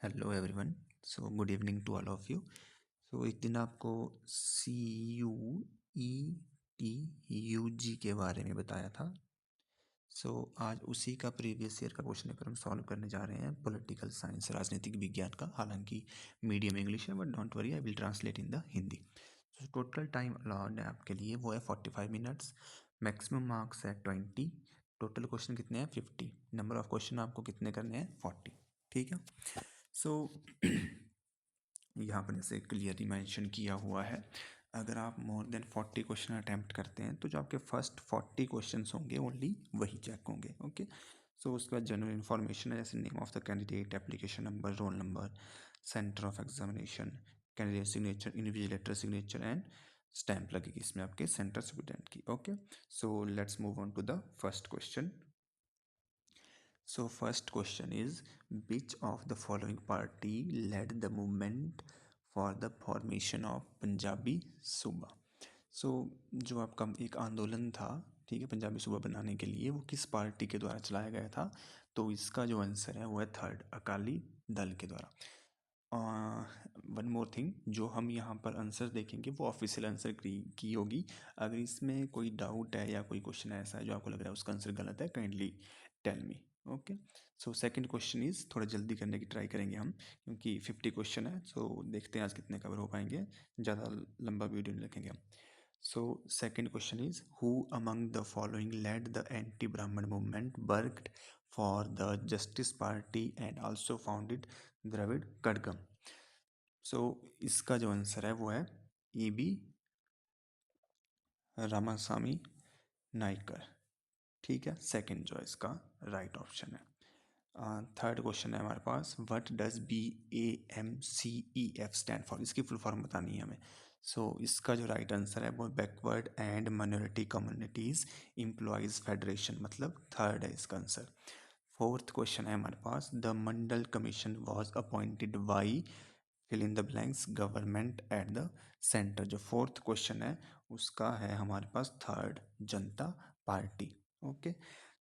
Hello everyone. So good evening to all of you. So एक दिन आपको CUETUG के बारे में बताया था। आज उसी का प्रीवियस ईयर का क्वेश्चन पेपर हम सॉल्व करने जा रहे हैं, पॉलिटिकल साइंस राजनीतिक विज्ञान का। हालांकि मीडियम इंग्लिश है, but don't worry, I will translate in the Hindi. Total time allowed है आपके लिए वो है 45 मिनट्स। मैक्सिमम मार्क्स है 20। टोटल क्वेश्चन कितने हैं? 50। नंबर ऑफ क्वेश्चन आपको कितने करने हैं? 40। ठीक है। यहाँ पर जैसे क्लियरली मेंशन किया हुआ है, अगर आप मोर देन 40 क्वेश्चन अटैम्प्ट करते हैं तो जो आपके फर्स्ट 40 क्वेश्चन होंगे ओनली वही चेक होंगे। ओके। उसके बाद जनरल इन्फॉर्मेशन है, जैसे name of the candidate, application number, roll number, centre of examination, candidate signature, invigilator signature and stamp लगेगी इसमें आपके सेंटर स्टूडेंट की। Okay. Let's move on to the first question. First question is, which of the following party led the movement for the formation of Punjabi सूबा? जो आपका एक आंदोलन था, ठीक है, पंजाबी सूबा बनाने के लिए, वो किस पार्टी के द्वारा चलाया गया था? तो इसका जो आंसर है वो है थर्ड, अकाली दल के द्वारा। वन मोर थिंग, जो हम यहाँ पर आंसर देखेंगे वो ऑफिशियल आंसर की होगी। अगर इसमें कोई डाउट है या कोई क्वेश्चन ऐसा है जो आपको लग रहा है उसका आंसर गलत है, kindly tell me. Okay. Second question is, थोड़ा जल्दी करने की ट्राई करेंगे हम, क्योंकि 50 क्वेश्चन है। देखते हैं आज कितने कवर हो पाएंगे, ज़्यादा लंबा वीडियो नहीं रखेंगे हम। Second question is, who among the following led the anti Brahmin movement, worked for the Justice Party and also founded Dravida Kazhagam? इसका जो आंसर है वो है EB रामास्वामी नायकर। ठीक है, सेकंड जो इसका राइट ऑप्शन है। थर्ड क्वेश्चन है हमारे पास, what does BAMCEF stand for? इसकी फुल फॉर्म बतानी है हमें। इसका जो राइट आंसर है वो backward and minority communities employees federation, मतलब थर्ड है इसका आंसर। फोर्थ क्वेश्चन है हमारे पास, the Mandal Commission was appointed by fill in the blanks government at the centre. जो फोर्थ क्वेश्चन है उसका है हमारे पास थर्ड, जनता पार्टी। ओके।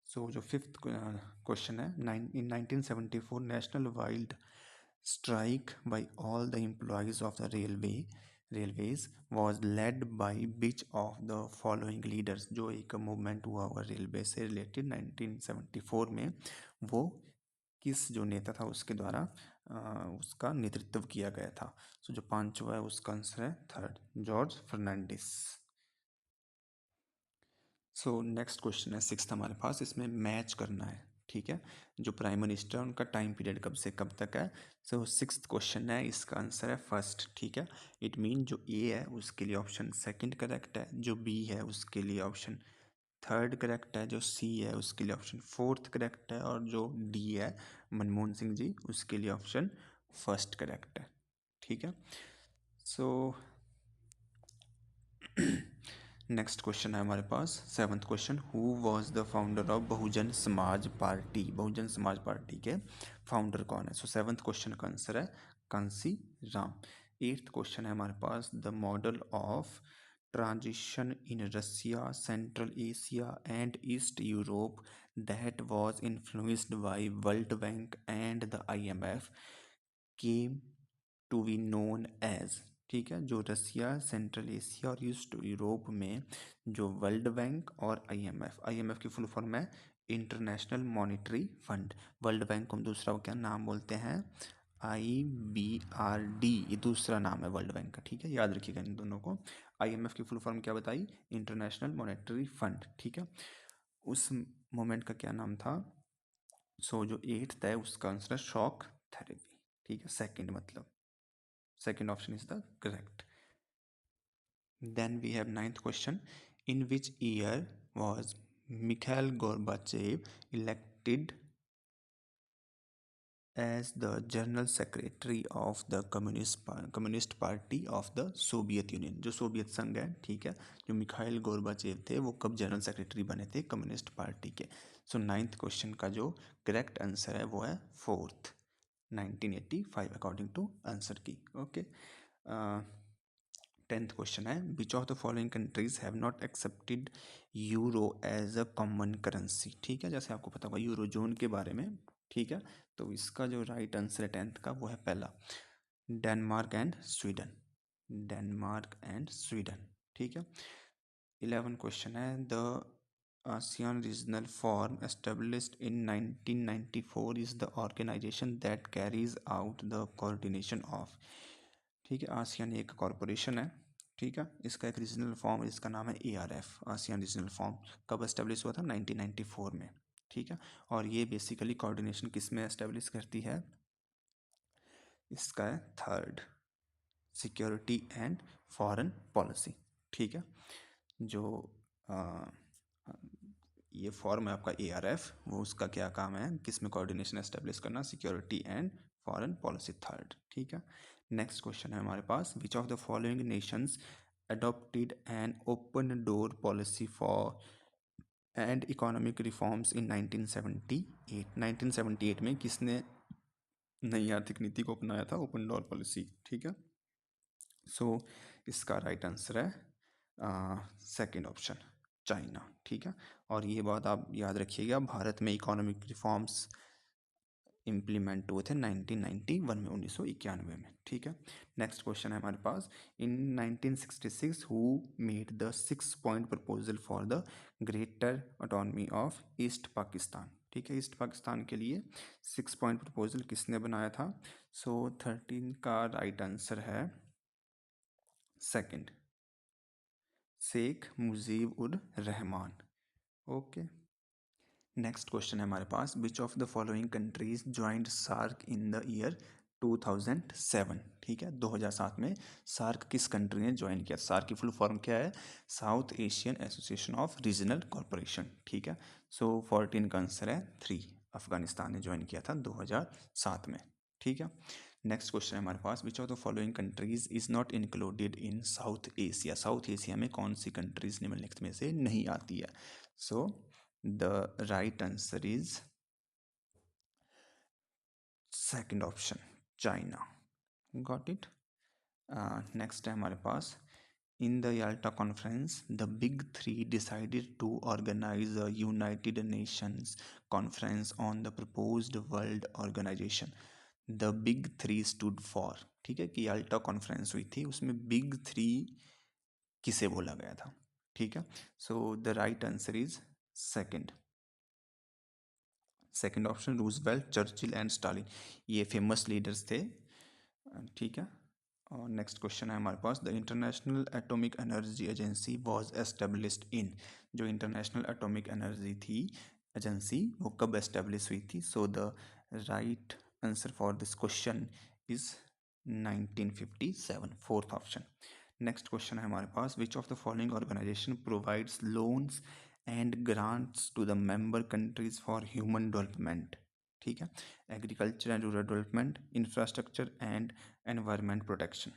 जो फिफ्थ क्वेश्चन है, in 1974 national wild strike by all the employees of the railways was led by which of the following leaders? जो एक मूवमेंट हुआ हुआ रेलवे से रिलेटेड 1974 में, वो किस जो नेता था उसके द्वारा उसका नेतृत्व किया गया था? जो पांचवा है उसका आंसर है third, George Fernandes. Next question है सिक्स्थ हमारे पास, इसमें मैच करना है। ठीक है, जो प्राइम मिनिस्टर है उनका टाइम पीरियड कब से कब तक है? सिक्स्थ क्वेश्चन है, इसका आंसर है फर्स्ट। ठीक है, इट मीन जो A है उसके लिए ऑप्शन सेकंड करेक्ट है, जो B है उसके लिए ऑप्शन थर्ड करेक्ट है, जो C है उसके लिए ऑप्शन फोर्थ करेक्ट है, और जो D है मनमोहन सिंह जी, उसके लिए ऑप्शन फर्स्ट करेक्ट है। ठीक है। नेक्स्ट क्वेश्चन है हमारे पास seventh question, who was the founder of Bahujan Samaj Party? Bahujan Samaj party के फाउंडर कौन है? सेवंथ क्वेश्चन का आंसर है कांसी राम। एट्थ क्वेश्चन है हमारे पास, the model of transition in Russia, Central Asia and East Europe that was influenced by World Bank and the IMF came to be known as? ठीक है, जो रसिया, सेंट्रल एशिया और East Europe में जो World Bank और IMF की full form है International Monetary Fund. World Bank को हम दूसरा क्या नाम बोलते हैं? IBRD, ये दूसरा नाम है वर्ल्ड बैंक का। ठीक है, याद रखिएगा इन दोनों को। IMF की फुल फॉर्म क्या बताई? International Monetary fund. ठीक है, उस मोमेंट का क्या नाम था? जो एट्थ है उसका आंसर है शॉक थेरेपी। ठीक है, सेकंड मतलब second option is the correct. Then we have ninth question, in which year was Mikhail Gorbachev elected as the general secretary of the communist party of the Soviet Union? जो Soviet संघ है, ठीक है, जो Mikhail Gorbachev थे वो कब general secretary बने थे कम्युनिस्ट पार्टी के? नाइन्थ क्वेश्चन का जो करेक्ट आंसर है वो है फोर्थ, 1985 अकॉर्डिंग टू आंसर की। ओके। टेंथ क्वेश्चन है, which of the following countries have not accepted euro as a common currency? ठीक है, जैसे आपको पता होगा यूरो जोन के बारे में, ठीक है, तो इसका जो राइट आंसर है 10th का वो है पहला, Denmark and Sweden, Denmark and Sweden. ठीक है, 11 क्वेश्चन है, the ASEAN Regional Forum established in 1994 is the organization that carries out the coordination of। ठीक है, आसियान एक कॉरपोरेशन है। ठीक है, इसका एक रीजनल फॉर्म, इसका नाम है ARF, आसियान रीजनल फॉर्म। कब एस्टेब्लिश हुआ था? 1994 में। ठीक है, और ये बेसिकली कोऑर्डिनेशन किस में एस्टेब्लिश करती है? इसका है third, security and foreign policy. ठीक है, जो आ, ये फॉर्म है आपका ARF, वो उसका क्या काम है, किस में कोऑर्डिनेशन एस्टेब्लिश करना? Security and foreign policy, third. ठीक है, नेक्स्ट क्वेश्चन है हमारे पास, which of the following nations adopted an open door policy for and economic reforms in 1978। 1978 में किसने नई आर्थिक नीति को अपनाया था? Open door policy. ठीक है, सो इसका राइट आंसर है सेकंड ऑप्शन, चाइना। ठीक है, और ये बात आप याद रखिएगा, भारत में इकोनॉमिक रिफॉर्म्स इम्प्लीमेंट हुए थे 1991 में, 1991 में। ठीक है, नेक्स्ट क्वेश्चन है हमारे पास, इन 1966 who made the 6 point proposal for the greater autonomy of east Pakistan. ठीक है, ईस्ट पाकिस्तान के लिए 6 पॉइंट प्रपोजल किसने बनाया था? सो 13 का राइट आंसर है second, Sheikh Mujib ur Rahman. Okay, next question है हमारे पास, which of the following countries joined SAARC in the year 2007। ठीक है, 2007 में सार्क किस कंट्री ने ज्वाइन किया? सार्क की फुल फॉर्म क्या है? South Asian association of regional corporation. ठीक है, सो 14 का आंसर है 3, अफगानिस्तान ने ज्वाइन किया था 2007 में। ठीक है, नेक्स्ट क्वेश्चन है हमारे पास, which of the following countries is not included in South Asia. South Asia में कौन सी कंट्रीज निम्नलिखित में से नहीं आती है? सो the right answer is second option, China। Got it? Next है हमारे पास, in the Yalta conference the big three decided to organize a United Nations conference on the proposed world organization। the big three stood for। ठीक है, कि Yalta conference हुई थी, उसमें big three किसे बोला गया था? ठीक है, so the right answer is second, second option, Roosevelt, Churchill and Stalin, ये फेमस लीडर्स थे। ठीक है, और नेक्स्ट क्वेश्चन है हमारे पास, the International Atomic Energy Agency was established in. जो इंटरनेशनल एटॉमिक एनर्जी थी एजेंसी, वो कब एस्टेब्लिश हुई थी? So the right answer for this question is 1957, fourth option. Next question है हमारे पास, which of the following organisation provides loans and grants to the member countries for human development. ठीक है, agriculture and rural development, infrastructure and environment protection.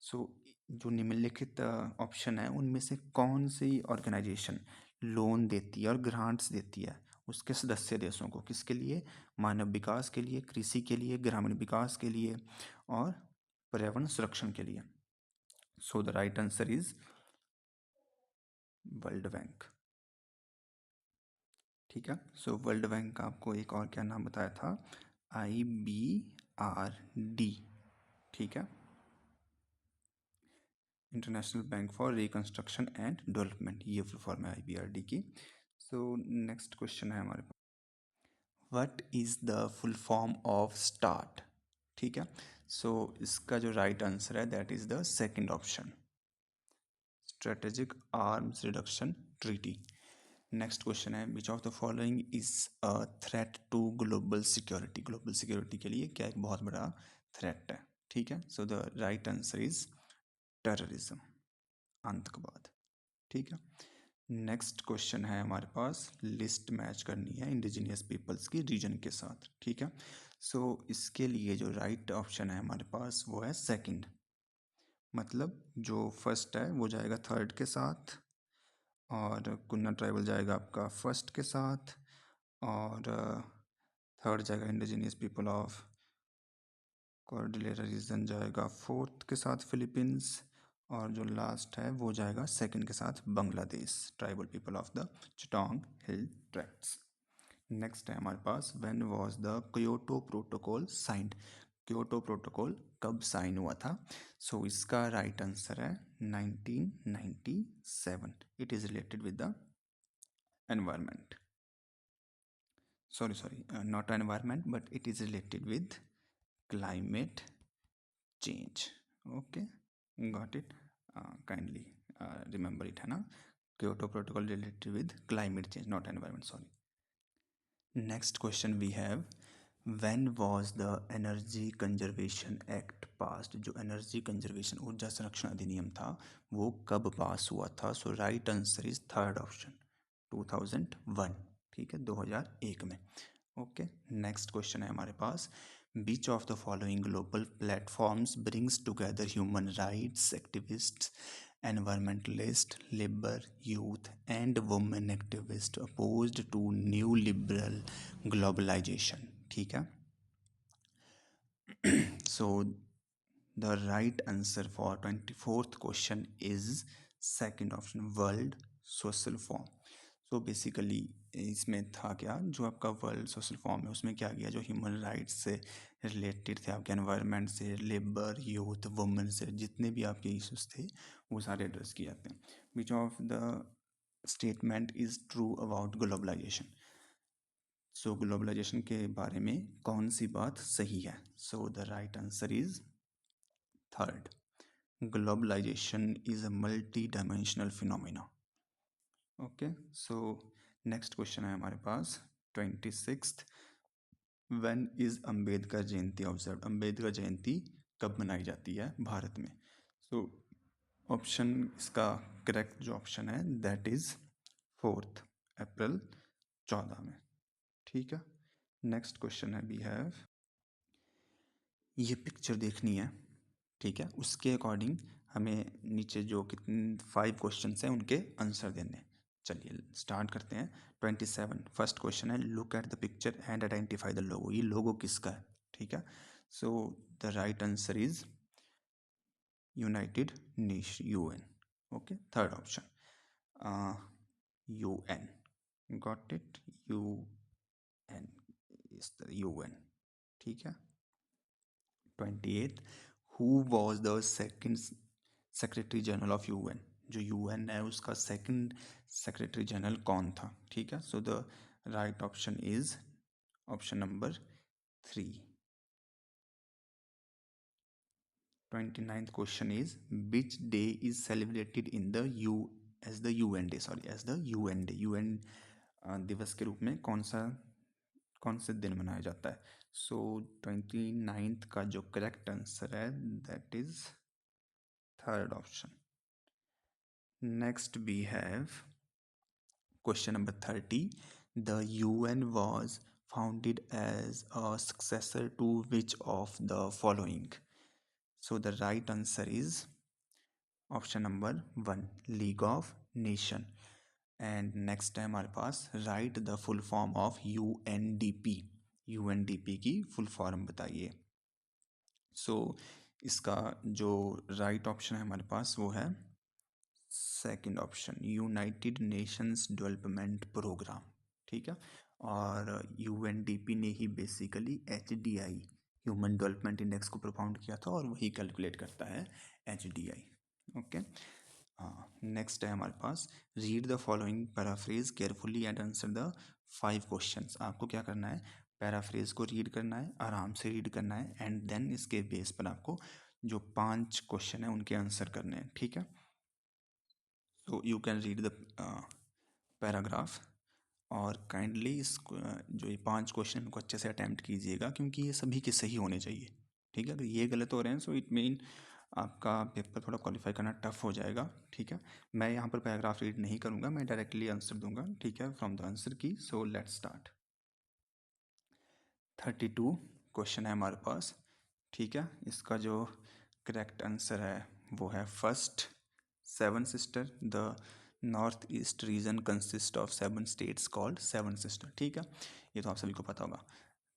So जो निम्नलिखित option है, उनमें से कौन सी ऑर्गेनाइजेशन लोन देती है और ग्रांट्स देती है उसके सदस्य देशों को? किसके लिए? मानव विकास के लिए, कृषि के लिए, ग्रामीण विकास के लिए और पर्यावरण संरक्षण के लिए। सो the right answer is world bank. ठीक है, सो वर्ल्ड बैंक का आपको एक और क्या नाम बताया था? IBRD। ठीक है, International Bank for Reconstruction and Development, ये फुल फॉर्म है IBRD की। सो नेक्स्ट क्वेश्चन है हमारे पास, what is the full form of START? ठीक है, सो इसका जो राइट आंसर है that is the second option, strategic arms reduction treaty. Next question है, which of the following is a threat to global security. Global security के लिए क्या एक बहुत बड़ा थ्रेट है? ठीक है, so the right answer is terrorism, आतंकवाद। ठीक है, नेक्स्ट क्वेश्चन है हमारे पास, लिस्ट मैच करनी है इंडिजिनियस पीपल्स की रीजन के साथ। ठीक है, सो इसके लिए जो राइट ऑप्शन है हमारे पास वो है सेकंड, मतलब जो फर्स्ट है वो जाएगा थर्ड के साथ, और कुन्ना ट्राइबल जाएगा आपका फर्स्ट के साथ, और थर्ड जाएगा indigenous people of Cordillera region जाएगा फोर्थ के साथ फिलीपींस, और जो लास्ट है वो जाएगा सेकंड के साथ Bangladesh, tribal people of the Chittagong Hill Tracts. Next है हमारे पास, when was the Kyoto Protocol signed? Kyoto Protocol कब साइन हुआ था? सो इसका राइट आंसर है 1997। It is related with the environment, sorry, not environment, but it is related with climate change. Okay, got it. Kindly remember it, है ना? Kyoto Protocol related with climate change, not environment, sorry. Next question we have, when was the Energy Conservation Act passed? जो energy conservation ऊर्जा संरक्षण अधिनियम था वो कब pass हुआ था? So right answer is third option, 2001। ठीक है, 2001 में। ओके, नेक्स्ट क्वेश्चन है हमारे पास, which of the following global platforms brings together human rights activists, environmentalist, labor, youth, and women activists opposed to new liberal globalization? ठीक है, so the right answer for 24th question is second option, world social forum. So basically इसमें था क्या, जो आपका world social form है उसमें क्या किया, जो ह्यूमन राइट्स से रिलेटेड थे, आपके एनवायरनमेंट से, लेबर, यूथ, वुमेन से, जितने भी आपके इश्यूज थे वो सारे एड्रेस किए जाते हैं। Which of the statement is true about globalisation? सो ग्लोबलाइजेशन के बारे में कौन सी बात सही है? So the right answer is third, globalisation is a multi dimensional phenomena. Okay, so next question है हमारे पास 26th, when is Ambedkar Jayanti observe? Ambedkar Jayanti कब मनाई जाती है भारत में? सो ऑप्शन, इसका करेक्ट जो ऑप्शन है दैट इज 4 अप्रैल 14 में। ठीक है, नेक्स्ट क्वेश्चन है, वी हैव, ये पिक्चर देखनी है, ठीक है, उसके अकॉर्डिंग हमें नीचे जो कितने 5 क्वेश्चन हैं उनके आंसर देने। चलिए स्टार्ट करते हैं। 27 फर्स्ट क्वेश्चन है, look at the picture and identify the logo. ये लोगो किसका है? ठीक है, so the right answer is United nation, UN. Okay, third option UN, got it, UN is the UN. ठीक है, 28 who was the second secretary general of UN? जो UN है उसका सेकंड सेक्रेटरी जनरल कौन था? ठीक है, so the right option is option number 3। 29th question is, which day is celebrated in the U as the UN day, sorry as the UN day, UN दिवस के रूप में कौन से दिन मनाया जाता है? सो 29th का जो करेक्ट आंसर है that is third option. Next we have question number 30. The UN was founded as a successor to which of the following? So the right answer is option number 1, League of Nation. And next time हमारे पास write the full form of UNDP. UNDP की full form बताइए। So इसका जो right option है हमारे पास वो है second option, United Nations Development Programme. ठीक है, और यूएनडीपी ने ही basically HDI, human development index को प्रोपाउंड किया था और वही कैलकुलेट करता है एचडीआई। ओके, नेक्स्ट है हमारे पास, read the following paraphrase carefully and answer the 5 questions. आपको क्या करना है, पैराफ्रेज को रीड करना है, आराम से रीड करना है, एंड देन इसके बेस पर आपको जो 5 क्वेश्चन है उनके आंसर करने हैं। ठीक है, so you can read the paragraph, और काइंडली इस जो ये 5 क्वेश्चन इनको अच्छे से अटैम्प्ट कीजिएगा क्योंकि ये सभी के सही होने चाहिए। ठीक है, अगर ये गलत हो रहे हैं सो इट मीन आपका पेपर थोड़ा क्वालिफाई करना टफ हो जाएगा। ठीक है, मैं यहाँ पर पैराग्राफ रीड नहीं करूँगा, मैं डायरेक्टली आंसर दूंगा। ठीक है, फ्रॉम द आंसर की। So let's start. 32 क्वेश्चन है हमारे पास। ठीक है, इसका जो करेक्ट आंसर है वो है first, 7 sister. The North East reason consist of 7 states called 7 sister. ठीक है, ये तो आप सभी को पता होगा।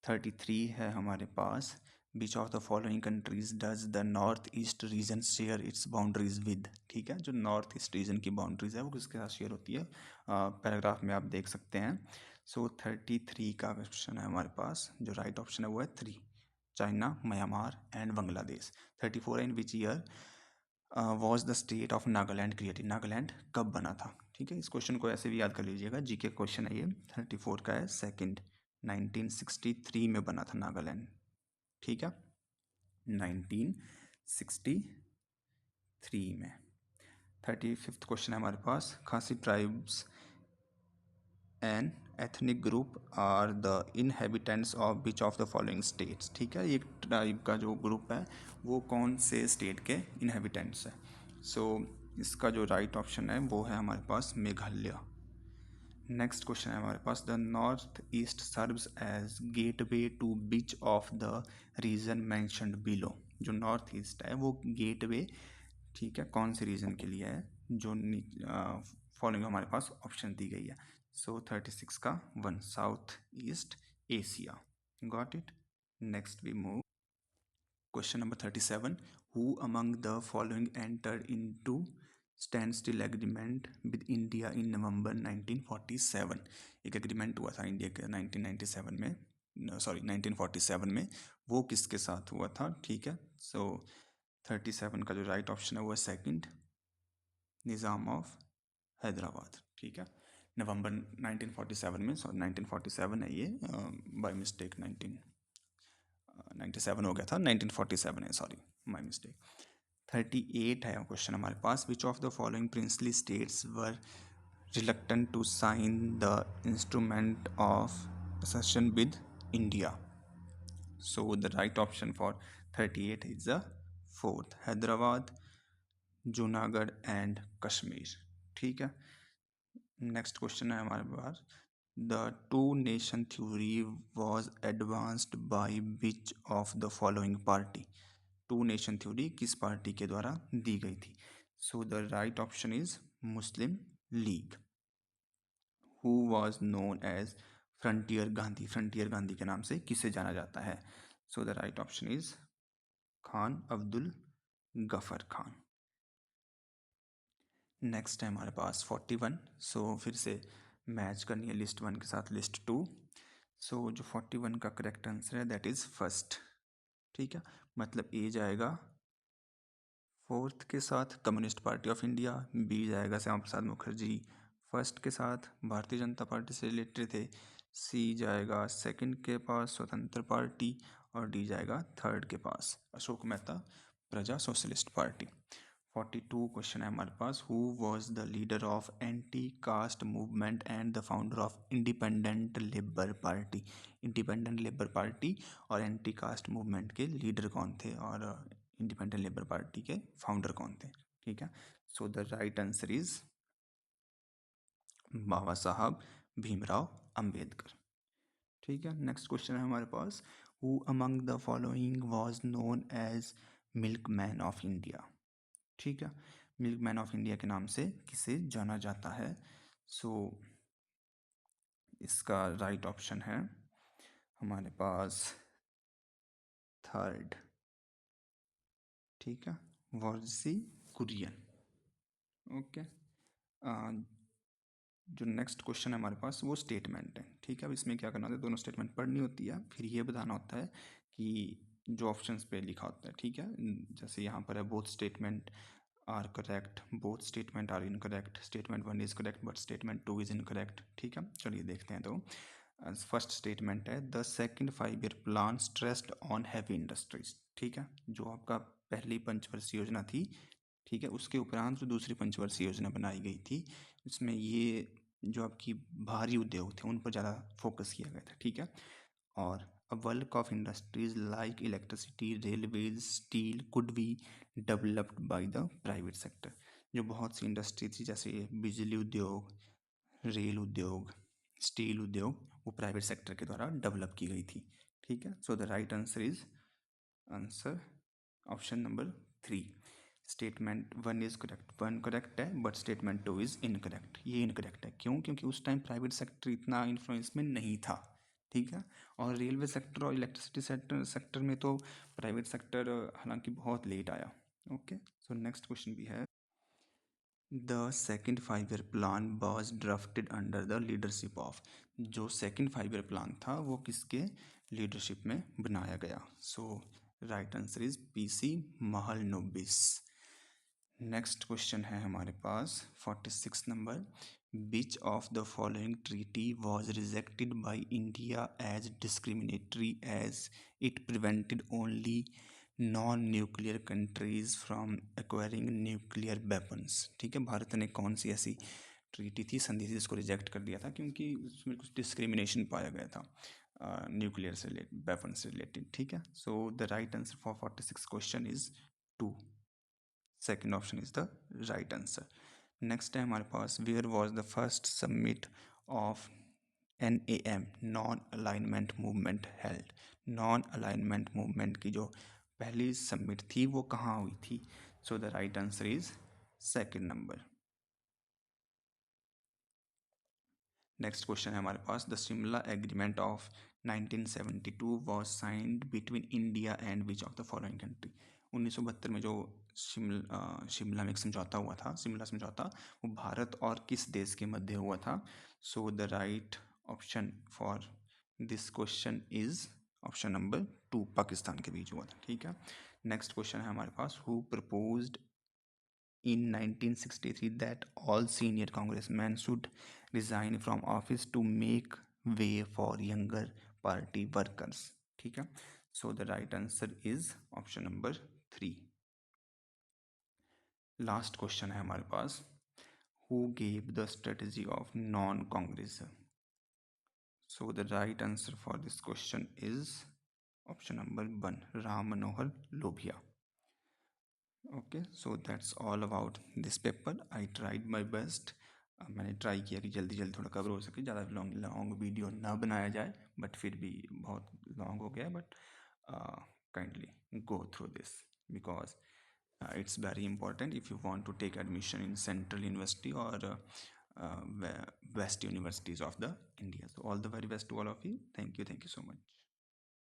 33 है हमारे पास, which of the following countries does the North East region share its boundaries with? ठीक है, जो नॉर्थ ईस्ट रीजन की बाउंड्रीज है वो किसके साथ शेयर होती है? पैराग्राफ में आप देख सकते हैं। सो 33 का क्वेश्चन है हमारे पास, जो राइट ऑप्शन है वो है 3, China, Myanmar and Bangladesh. 34 in which year was the state of Nagaland created, Nagaland कब बना था। ठीक है, इस क्वेश्चन को ऐसे भी याद कर लीजिएगा, जीके क्वेश्चन है ये। 34 का है सेकंड, 1963 में बना था नागालैंड। ठीक है, 1963 में। 35th क्वेश्चन है हमारे पास, Khasi tribes an ethnic group are the inhabitants of which of the following states. ठीक है, एक ट्राइब का जो ग्रुप है वो कौन से स्टेट के इनहेबिटेंट्स है। सो इसका जो राइट ऑप्शन है वो है हमारे पास मेघालय। नेक्स्ट क्वेश्चन है हमारे पास, the North East serves as gateway to which of the region mentioned below. जो नॉर्थ ईस्ट है वो गेटवे, ठीक है, कौन से रीजन के लिए है, जो फॉलोइंग हमारे पास ऑप्शन दी गई है। सो 36 का 1, South East Asia. Got it. Next we move. Question number 37, who among the following enter into standstill agreement with India in November 1947। एक एग्रीमेंट हुआ था इंडिया के 1997 में, सॉरी 1947 में, वो किसके साथ हुआ था। ठीक है, सो 37 का जो राइट ऑप्शन है वो है सेकंड, निज़ाम ऑफ हैदराबाद। ठीक है, नवंबर 1947 में, सॉरी 1947 है ये, बाय मिस्टेक 1997 हो गया था, 1947 है, सॉरी माय मिस्टेक। 38 है क्वेश्चन हमारे पास, which of the following princely states were reluctant to sign the instrument of accession with India. So the right option for 38 is the fourth, Hyderabad, Junagadh and Kashmir. ठीक है, next question है हमारे पास, the two nation theory was advanced by which of the following party. Two nation theory किस party के द्वारा दी गई थी। So the right option is Muslim league. Who was known as frontier Gandhi, frontier Gandhi के नाम से किसे जाना जाता है। So the right option is Khan Abdul Gaffar Khan. Next है हमारे पास 41। सो फिर से मैच करनी है लिस्ट 1 के साथ लिस्ट 2। सो जो 41 का करेक्ट आंसर है दैट इज़ फर्स्ट। ठीक है, मतलब ए जाएगा फोर्थ के साथ communist party of India, B जाएगा श्यामा प्रसाद मुखर्जी फर्स्ट के साथ भारतीय जनता पार्टी से रिलेटेड थे, सी जाएगा सेकंड के पास स्वतंत्र पार्टी, और डी जाएगा थर्ड के पास अशोक मेहता प्रजा सोशलिस्ट पार्टी। 42 क्वेश्चन है हमारे पास, who was the leader of anti caste movement and the founder of independent labour party. Independent labour party और एंटी कास्ट मूवमेंट के लीडर कौन थे, और इंडिपेंडेंट लेबर पार्टी के फाउंडर कौन थे। ठीक है, so the right answer is Baba Saheb Bhimrao Ambedkar. ठीक है, नेक्स्ट क्वेश्चन है हमारे पास, who among the following was known as milkman of India. ठीक है, मिल्क मैन ऑफ इंडिया के नाम से किसे जाना जाता है। सो इसका राइट ऑप्शन है हमारे पास थर्ड। ठीक है, वर्सी कुरियन। ओके, जो नेक्स्ट क्वेश्चन है हमारे पास वो स्टेटमेंट है। ठीक है, अब इसमें क्या करना होता है, दोनों स्टेटमेंट पढ़नी होती है, फिर ये बताना होता है कि जो ऑप्शंस पे लिखा होता है। ठीक है, जैसे यहाँ पर है both statement are correct, both statement are incorrect, statement 1 is correct but statement 2 is incorrect. ठीक है, चलिए देखते हैं। तो फर्स्ट स्टेटमेंट है, the second 5 year plan stressed on heavy industries. ठीक है, जो आपका पहली पंचवर्षीय योजना थी, ठीक है, उसके उपरांत जो दूसरी पंचवर्षीय योजना बनाई गई थी, उसमें ये जो आपकी भारी उद्योग थे उन पर ज़्यादा फोकस किया गया था। ठीक है, और a bulk of industries like electricity, railways, steel could be developed by the private sector. जो बहुत सी इंडस्ट्री थी जैसे बिजली उद्योग, रेल उद्योग, स्टील उद्योग, वो प्राइवेट सेक्टर के द्वारा डेवलप की गई थी। ठीक है, so the right answer is answer option number 3, statement 1 is correct. 1 correct है बट स्टेटमेंट 2 इज इनकरेक्ट। ये इनकरेक्ट है क्यों, क्योंकि उस टाइम प्राइवेट सेक्टर इतना इन्फ्लुएंस में नहीं था। ठीक है, और रेलवे सेक्टर और इलेक्ट्रिसिटी सेक्टर में तो प्राइवेट सेक्टर हालांकि बहुत लेट आया। ओके, सो नेक्स्ट क्वेश्चन भी है, the second 5 year plan was drafted under the leadership of, जो सेकेंड 5 ईयर प्लान था वो किसके लीडरशिप में बनाया गया? So right answer is PC Mahalanobis. Next question है हमारे पास 46 number, which of the following treaty was rejected by India as discriminatory as it prevented only non nuclear countries from acquiring nuclear weapons? ठीक है, भारत ने कौन सी ऐसी ट्रीटी थी, संधि थी, जिसको रिजेक्ट कर दिया था क्योंकि उसमें कुछ डिस्क्रिमिनेशन पाया गया था न्यूक्लियर से रिलेटेड, वेपन से रिलेटेड? ठीक है, so the right answer for 46 question is 2, second option is the right answer. Next है हमारे पास, where was the first summit of NAM, non alignment movement held? Non alignment movement की जो पहली summit थी वो कहाँ हुई थी? So the right answer is second number. Next question है हमारे पास, the Shimla agreement of 1972 was signed between India and which of the following country? 1972 में जो शिमला में एक समझौता हुआ था, शिमला समझौता, वो भारत और किस देश के मध्य हुआ था? सो the right option for this question is option number 2, Pakistan के बीच हुआ था। ठीक है, नेक्स्ट क्वेश्चन है हमारे पास, who proposed in 1963 that all senior congressmen should resign from office to make way for younger party workers? ठीक है, so the right answer is option number 3। Last question है हमारे पास, who gave the strategy of non-congress? So the right answer for this question is option number 1, Ram Manohar Lobhia। Okay, so that's all about this paper. I tried my best, मैंने try किया कि जल्दी जल्दी थोड़ा cover हो सके, ज़्यादा long long video ना बनाया जाए, बट फिर भी बहुत लॉन्ग हो गया। But kindly go through this because it's very important if you want to take admission in Central University or West universities of the India. So all the very best to all of you. Thank you so much.